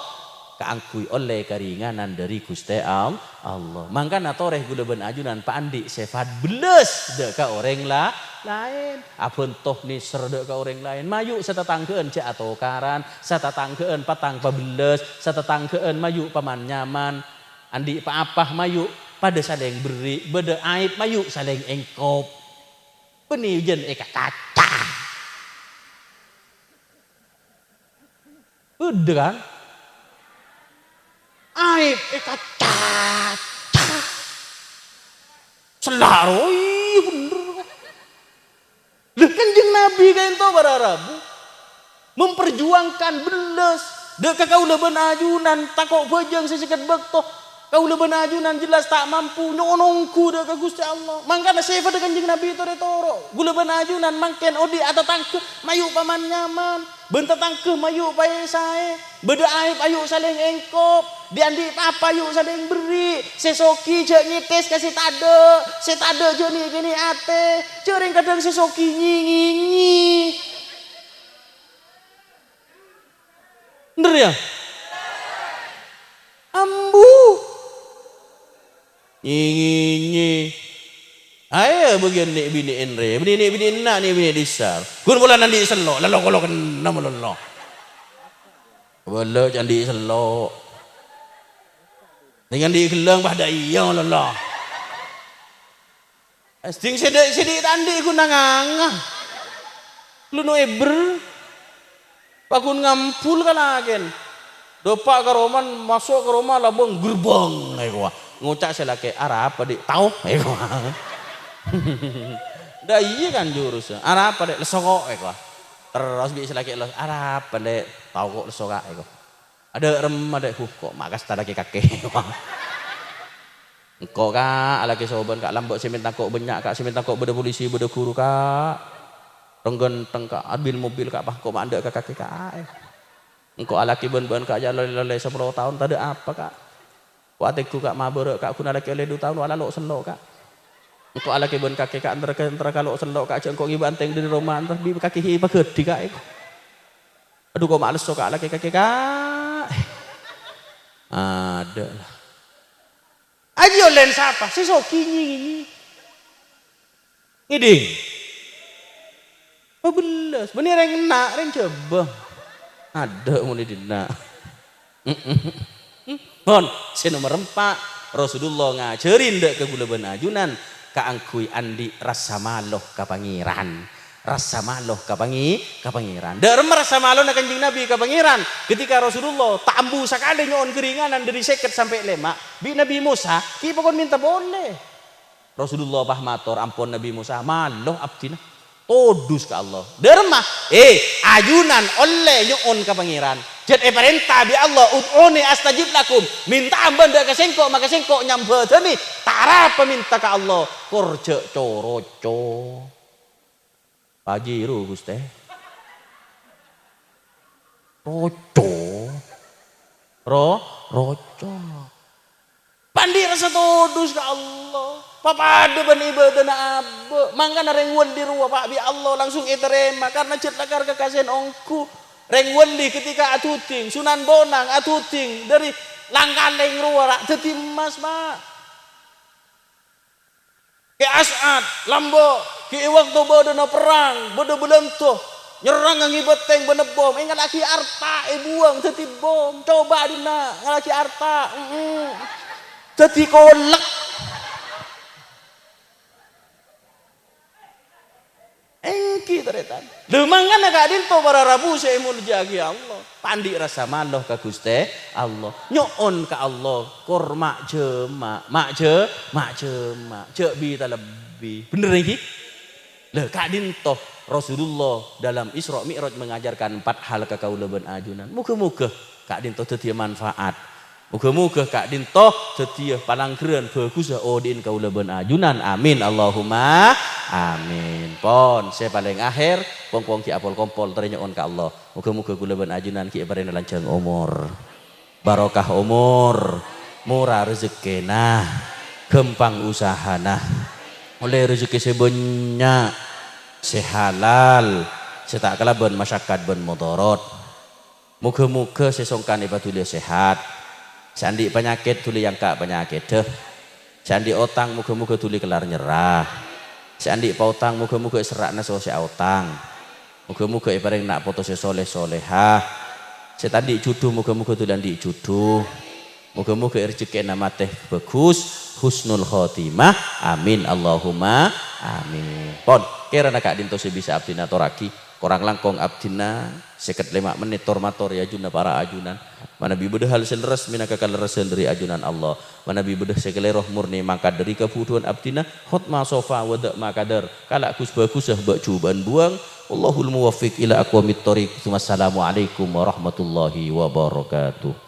keangkui oleh keringanan dari Gusti Allah. Mangkana toreh gula ben ajunan Pak Andi sifat belas dekah orang lain. Abon toh nih serdek ke orang lain. Mayu setetanggeun cek atau karan, setetanggeun patang pabeles, setetanggeun mayu paman nyaman. Andi pa apah mayu pada saling beri, beda aib mayu saling engkop. Peniujan eka kaca. Udah kan? aib kacat. Selaro iya bener. Lah Kanjeng Nabi kain to bararabu memperjuangkan beles dek kau leben ajunan takok bejeng sesikat bekto kau leben ajunan jelas tak mampu nyonongku dek ka Gusti Allah mangkana seva dek Kanjeng Nabi itu retoro gula ben ajunan mangken odi atau tangke mayu paman nyaman benta tangke mayu pae sae beda aib ayu saling engkop diandi apa yuk saling beri sesoki je nyitis kasih tade se tade je ni gini ate jering kadang sesoki nyinyi bener ya ambu nyinyi ayo bagian ni bini enre bini nak ni bini disar kun bola nandi selo lalu kalau kena melolo bola candi selo dengan di gelang pada iya lala. Sting sedek tandi ku nanganga. Lu no eber. Pakun ngampul kalagen. Dopak ke roman masuk ke rumah labong gerbang eko. Ngucak selake arah apa dik tahu eko. Dah iya kan jurus. Arah apa dik lesoko eko. Terus bi selake arah apa dik tahu kok lesoka eko. Ada rem ada kok makas tadi kakek engkau kak alaki soban kak lambok semen tangkok banyak kak semen tangkok beda polisi beda guru kak renggenteng kak ambil mobil kak kok mandek kak kakek kak engkau alaki ben kak jalan lele 10 tahun tadi apa kak wateku kak mabur kak kuna alaki oleh 2 tahun wala lo selok kak engkau alaki ben kakek kak antara kalau selok kak engkau ngibanteng di rumah antara bi kaki hiba gede kak aduh kok males kak alaki kakek kak ada lah ayo len siapa si soki nyinyi ngiding oh belas bener yang nak yang coba ada mau dina hon si nomor 4 Rasulullah ngajarin dek ke gula ben ajunan kaangkui andi rasa maloh ka pangeran rasa maloh ka pangeran derem rasa maloh na Kanjeng Nabi ka pangeran ketika Rasulullah tambu sakali nyon keringanan dari 50 sampai 5 bi Nabi Musa ki pokon minta boleh Rasulullah pahmator ampun Nabi Musa maloh abdina todus ka Allah derem ajunan oleh nyon ka pangeran jet perintah bi Allah ud'uni astajib lakum minta amban dak kasengkok maka sengkok nyambe demi tara peminta ka Allah korje coroco Pajiru Gusti. Roco. Pandi rasa todus ke Allah. Papadu ban ibadah na abbe. Mangga na rengwon di ruwa Pak bi Allah langsung iterema karena cetakar kekasihan ongku. Rengwon di ketika atuting Sunan Bonang atuting dari langkaleng ruwa rak dadi emas Pak. Ke As'ad Lambo ki waktu bodoh perang bodoh belentuh nyerang ngibeteng bener bom ngalaki arta buang dadi bom coba dina ngalaki arta dadi kolek engki teretan lemangan gak dinto para rabu seimun jagi Allah pandi rasa maloh ka Gusti Allah nyoon ka Allah korma jema mak jema cek bi lebih bener iki leh kak dinto Rasulullah dalam Isra Mi'raj mengajarkan 4 hal ke kaula ben ajunan muga-muga kak dinto dadi manfaat muga-muga kak dinto dadi pananggeran bagus odin kaula ben ajunan amin Allahumma amin pon saya paling akhir pong ki apol kompol ternyoon ka Allah muga-muga kula ben ajunan ki bareng lanjang umur barokah umur murah rezekina gempang usahana oleh rezeki sebanyak sehalal setak kalaban masyarakat ben motorot muga-muga sesongkan ibadulnya sehat sandi penyakit tuli yang kak penyakit deh sandi otang muga-muga tuli kelar nyerah sandi pautang muga-muga serakna sose autang muga-muga ibareng nak foto soleh solehah setandi judu muga-muga tulan di judu muga-muga rezeki nama teh bagus husnul khotimah amin Allahumma amin pon kira nak dinto bisa abdina toraki korang langkong abdina 55 menit tormator ya juna para ajunan Mana bi bedah hal selres minaka kal resel dari ajunan Allah. Mana bi bedah sekali roh murni mangka dari kebutuhan abdina khutma sofa wadak makadar. Kalak kus bagusah bak cubaan buang. Allahul muwaffiq ila aqwamit thoriq. Wassalamualaikum warahmatullahi wabarakatuh.